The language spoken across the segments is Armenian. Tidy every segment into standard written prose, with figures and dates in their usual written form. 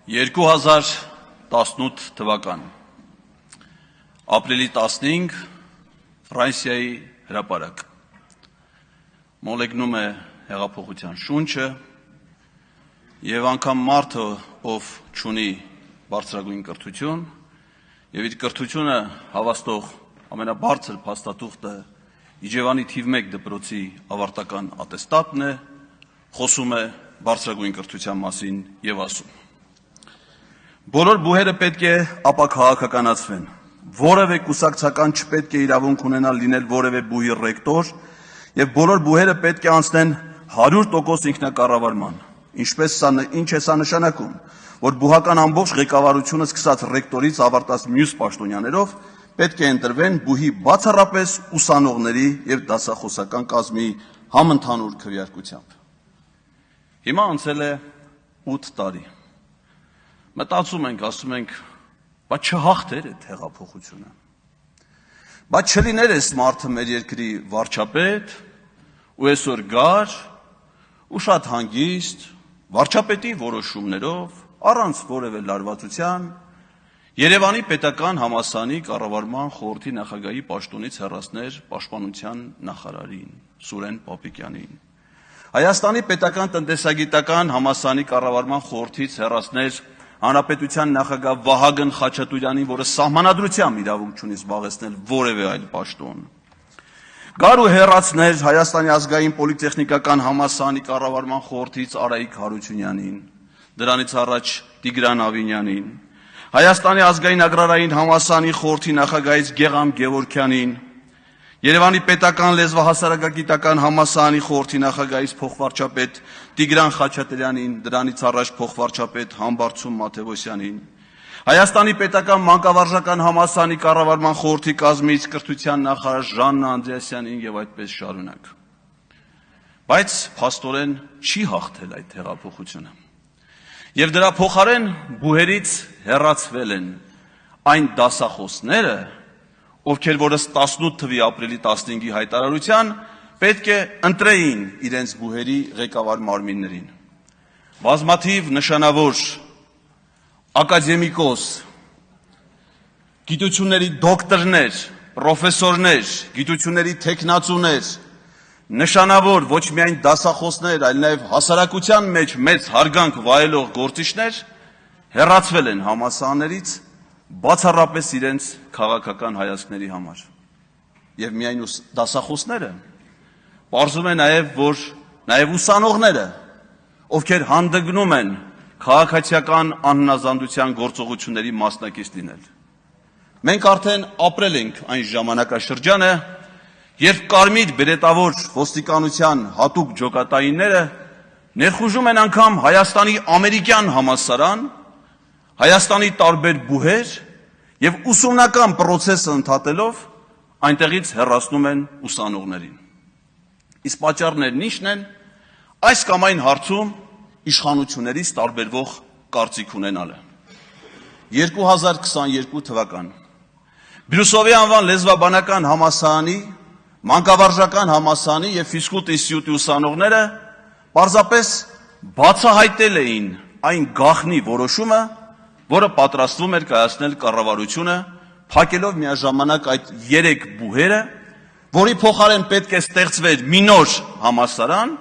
2018 թվական ապրիլի 15 Ֆրանսիայի հրապարակ մոլեգնում է հեղափոխության շունչը եւ անգամ մարդը, ով չունի բարձրագույն կրթություն եւ իր կրթությունը հավաստող ամենաբարձր փաստաթուղթը Իջևանի թիվ 1 դպրոցի ավարտական ատեստատն է, խոսում է բարձրագույն կրթության մասին եւ ասում. Բոլոր բուհերը պետք է ապաքաղաքականացվեն, որևէ կուսակցական չպետք է իրավունք ունենալ լինել որևէ բուհի ռեկտոր եւ բոլոր բուհերը պետք է անցնեն 100% ինքնակառավարման, ինչ է սա նշանակում, որ բուհական ամբողջ ղեկավարությունը սկսած ռեկտորից ավարտած մյուս պաշտոնյաներով պետք է ընտրվեն բուհի բացառապես ուսանողների եւ դասախոսական կազմի համընդհանուր քվեարկությամբ։ Հիմա անցել է 8 տարի։ Մտածում ենք, ասում ենք, բայց չհաղթեր այդ հեղափոխությունը։ Բայց չլիներ էս մարդը մեր երկրի վարչապետ, ու այսօր գար, ու շատ հանգիստ, վարչապետի որոշումներով, առանց որևէ լարվածության, Երևանի պետական համալսարանի կառավարման խորհրդի նախագահի պաշտոնից հեռացներ պաշտպանության նախարարին Սուրեն Պապիկյանին։ Հայաստանի պետական տնտեսագիտական համալսարանի կառավարման խորհրդից հեռացներ Հանրապետության նախագահ Վահագն Խաչատուրյանին, որը սահմանադրությամբ իրավունք չունի զբաղեցնել որևէ այլ պաշտոն։ Գար ու հեռացներ Հայաստանի ազգային պոլիտեխնիկական համալսարանի կառավարման խորհրդից Արայիկ Հարությունյանին, դրանից առաջ Տիգրան Ավինյանին, Հայաստանի ազգային ագրարային համալսարանի խորհրդի նախագահից Գեգամ Գևորգյանին, Երևանի պետական լեզվահասարակագիտական համալսարանի խորհրդի նախագահից փոխվարչապետ Տիգրան Խաչատրյանին, դրանից առաջ փոխվարչապետ Համբարձում Մաթևոսյանին, Հայաստանի պետական մանկավարժական համալսարանի կառավարման խորհրդի կազմից կրթության նախարար Ժաննա Անդրեասյանին եւ այդպես շարունակ։ Բայց փաստորեն չի հաղթել այդ հեղափոխությունը։ Եվ դրա փոխարեն բուհերից հեռացվել են այն դասախոսները, ովքեր որս 18 թվականի ապրիլի 15-ի հայտարարության պետք է ընտրեին իրենց բուհերի ղեկավար մարմիններին։ Բազմաթիվ նշանավոր ակադեմիկոս, գիտությունների դոկտորներ, պրոֆեսորներ, գիտությունների թեկնածուներ, նշանավոր ոչ միայն դասախոսներ, այլ նաև հասարակության մեջ մեծ հարգանք վայելող գործիչներ հեռացվել են համալսարաններից բացառապես իրենց քաղաքական հայացքների համար։ Եվ միայն դասախոսները, պարզում է նաև, որ նաև ուսանողները, ովքեր հանդգնում են քաղաքացիական անհնազանդության գործողությունների մասնակից լինել։ Մենք արդեն ապրել ենք այն ժամանակաշրջանը, երբ կարմիր բերետավոր ոստիկանության հատուկ ջոկատայինները ներխուժում են անգամ Հայաստանի ամերիկյան համալսարան, Հայաստանի տարբեր բուհեր եւ ուսումնական պրոցեսը ընդհատելով այնտեղից հեռացնում են ուսանողներին։ Իսկ պատճառներն ի՞նչն են, այս կամ այն հարցում իշխանություններից տարբերվող կարծիք ունենալը։ 2022 թվական Բրյուսովի անվան լեզվաբանական համալսարանի, մանկավարժական համալսարանի եւ ֆիզկուլտ ինստիտուտի ուսանողները պարզապես բացահայտել էին այն գաղտնի որոշումը, որը պատրաստվում էր կայացնել կառավարությունը, փակելով միաժամանակ այդ 3 բուհերը, որի փոխարեն պետք է ստեղծվեր մի նոր համալսարան,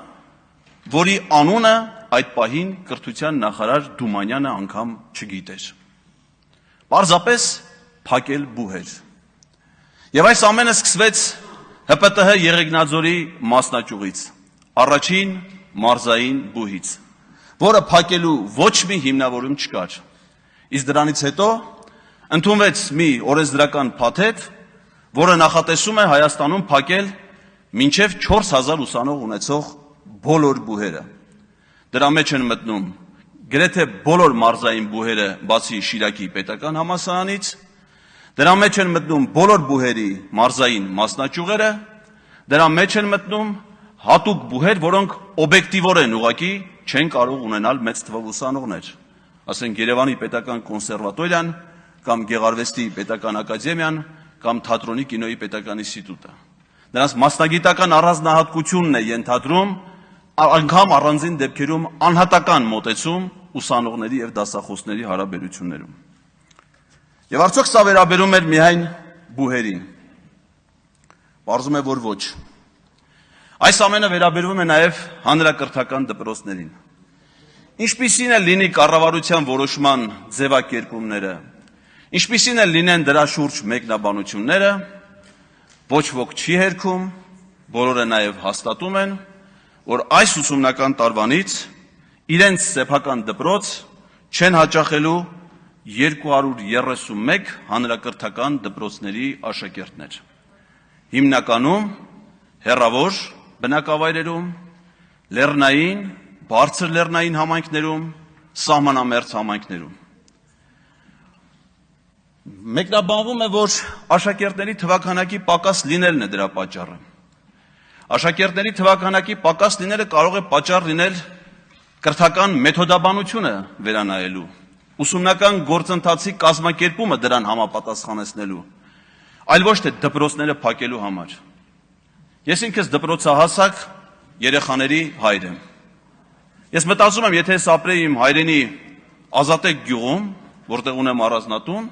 որի անունը այդ պահին կրթության նախարար Դումանյանը անգամ չգիտեր։ Պարզապես փակել բուհեր։ Եվ այս ամենը սկսվեց ՀՊՏՀ Եղեգնաձորի մասնաճյուղից, առաջին մարզային բուհից, որը փակելու ոչ մի հիմնավորում չկար։ Իսկ դրանից հետո ընդունվեց մի օրենսդրական փաթեթ, որը նախատեսում է Հայաստանում փակել մինչև 4000 ուսանող ունեցող բոլոր բուհերը։ Դրա մեջ են մտնում գրեթե բոլոր մարզային բուհերը բացի Շիրակի պետական համալսարանից, դրա մեջ են մտնում բոլոր բուհերի մարզային մասնաճյուղերը, դրա մեջ են մտնում հատուկ բուհեր, որոնք օբյեկտիվորեն ուղղակի չեն կարող ունենալ մեծ թվով ուսանողներ։ Ասենք Երևանի պետական կոնսերվատորիան կամ Գեղարվեստի պետական ակադեմիան կամ թատրոնի կինոյի պետական ինստիտուտը։ Նրանց մասնագիտական առանձնահատկությունն է ենթադրում անգամ առանձին դեպքերում անհատական մոտեցում ուսանողների եւ դասախոսների հարաբերություններում։ Եվ արդյոք սա վերաբերում էր միայն բուհերին։ Պարզվում է, որ ոչ։ Այս ամենը վերաբերվում է նաեւ հանրակրթական դպրոցներին։ Ինչպիսին է լինի կառավարության որոշման ձևակերպումները, ինչպիսին է լինեն դրա շուրջ մեկնաբանությունները, ոչ ոք չի հերքում, բոլորը նաեւ հաստատում են, որ այս ուսումնական տարվանից իրենց սեփական դպրոց չեն հաճախելու 231 հանրակրթական դպրոցների աշակերտներ։ Հիմնականում հեռավոր բնակավայրերում, լեռնային, բարձր լեռնային համայնքներում, սահմանամերձ համայնքներում։ Մեկնաբանվում է, որ աշակերտների թվաքանակի պակաս լինելն է դրա պատճառը։ Աշակերտների թվաքանակի պակաս լինելը կարող է պատճառ լինել կրթական մեթոդաբանությունը վերանայելու, ուսումնական գործընթացի կազմակերպումը դրան համապատասխանեցնելու, այլ ոչ թե դպրոցները փակելու համար։ Ես ինքս դպրոցահասակ երեխաների հայր եմ։ Ես մտածում եմ, եթե ես ապրեի իմ հայրենի Ազատեք գյուղում, որտեղ ունեմ առանձնատուն,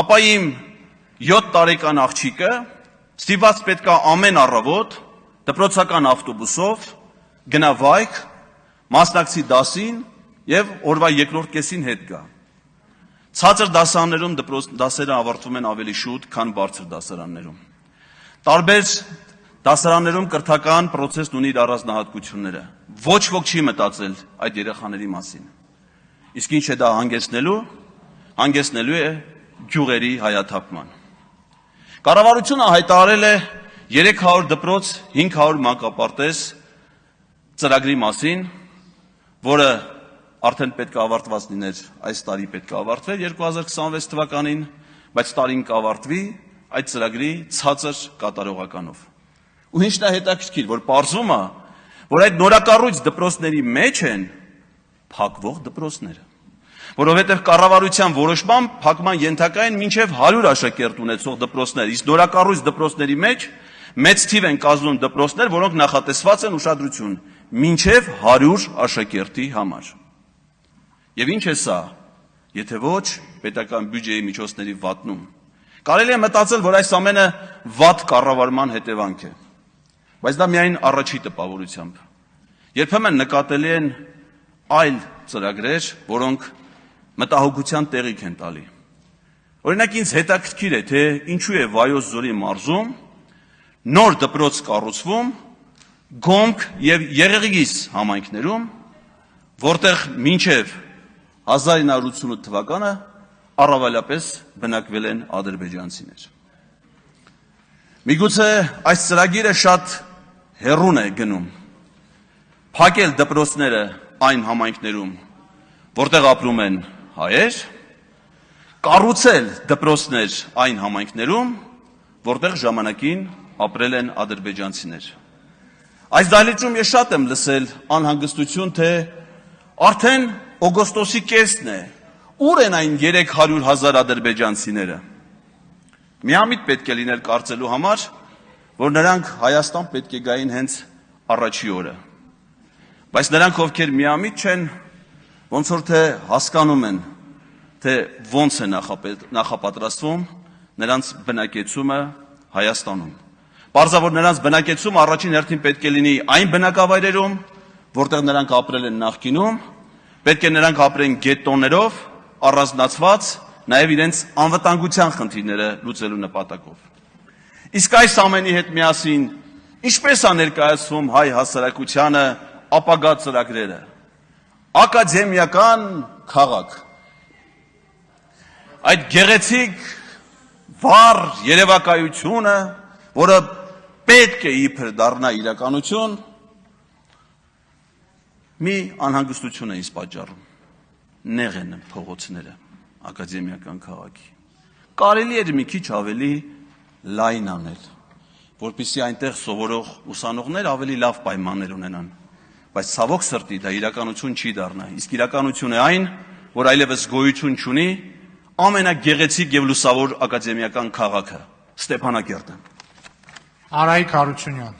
ապա իմ 7 տարեկան աղջիկը ստիպված պետք է ամեն առավոտ դպրոցական ավտոբուսով գնա վայք, մասնակցի դասին եւ օրվա երկրորդ կեսին հետ գա։ Ցածր դասարաններում դասերը ավարտվում են ավելի շուտ, քան բարձր դասարաններում։ Տարբեր դասարաններում կրթական process-ն ունի իր առանձնահատկությունները։ Ոչ ոք չի մտածել այդ երեխաների մասին։ Իսկ ինչ է դա հանգեցնելու է գյուղերի հայաթափման։ Կառավարությունը հայտարարել է 300 դպրոց, 500 մանկապարտեզ ծրագրի մասին, որը արդեն պետք է ավարտված լիներ, այս տարի պետք է ավարտվեր 2026 թվականին, բայց տարին կավարտվի այդ ծրագրի ցածր կատարողականով։ Ու ինչն է հետաքրքիր, որ պարզվում է, որ այդ նորակառույց դպրոցների մեջ են փակվող դպրոցները, որովհետև կառավարության որոշմամբ փակման ենթակա են մինչև 100 աշակերտ ունեցող դպրոցներ, իսկ նորակառույց դպրոցների մեջ մեծ թիվ են կազմում դպրոցներ, որոնք նախատեսված են ուշադրություն մինչև 100 աշակերտի համար։ Եվ ինչ է սա, եթե ոչ պետական բյուջեի միջոցների վատնում։ Կարելի է մտածել, որ այս ամենը վատ կառավարման հետևանք է, բայց դա միայն առաջի տպավորությամբ։ Երբեմն նկատելի են այլ ծրագրեր, որոնք մտահոգության տեղիք են տալի։ Օրինակ ինձ հետաքրքիր է, թե ինչու է Վայոց Ձորի մարզում նոր դպրոց կառուցվում Գոմք եւ Եղեգիս համայնքներում, որտեղ մինչև 1988 թվականը առավելապես բնակվել են ադրբեջանցիներ։ Միգուցե այս ծրագիրը շատ հեռուն է գնում, փակել դպրոցները այն համայնքներում, որտեղ ապրում են հայեր, կառուցել դպրոցներ այն համայնքներում, որտեղ ժամանակին ապրել են ադրբեջանցիներ։ Այս դահլիճում ես շատ եմ լսել անհանգստություն, թե արդեն օգոստոսի կեսն է, ուր են այն 300,000 ադրբեջանցիները։ Միամիտ պետք է լիներ կարծելու համար, որ նրանք Հայաստան պետք է գային հենց առաջի օրը։ Բայց նրանք, ովքեր միամիտ չեն, ոնց որ թե հասկանում են, թե ոնց է նախապատրաստվում նրանց բնակեցումը Հայաստանում։ Պարզավոր նրանց բնակեցումը առաջին հերթին պետք է լինի այն բնակավայրերում, որտեղ նրանք ապրել են նախկինում, պետք է նրանք ապրեն գետոներով, առանձնացված, նաև իրենց անվտանգության խնդիրները լուծելու նպատակով։ Իսկ այս ամենի հետ միասին ինչպես է ներկայացվում հայ հասարակությանը ապագա ծրագրերը։ Ակադեմիական քաղաք։ Այդ գեղեցիկ վառ երևակայությունը, որը պետք է իբր դառնա իրականություն, մի անհանգստություն է ինձ պատճառում։ Նեղ են փողոցները ակադեմիական քաղաքի։ Կարելի էր մի քիչ ավելի լայն անել, որպեսզի այնտեղ սովորող ուսանողներ ավելի լավ պայմաններ ունենան, բայց ցավոք սրտի դա իրականություն չի դառնա, իսկ իրականություն է այն, որ այլևս գոյություն չունի ամենագեղեցիկ եւ լուսավոր ակադեմիական քաղաքը՝ Ստեփանակերտը։ Արայիկ Հարությունյան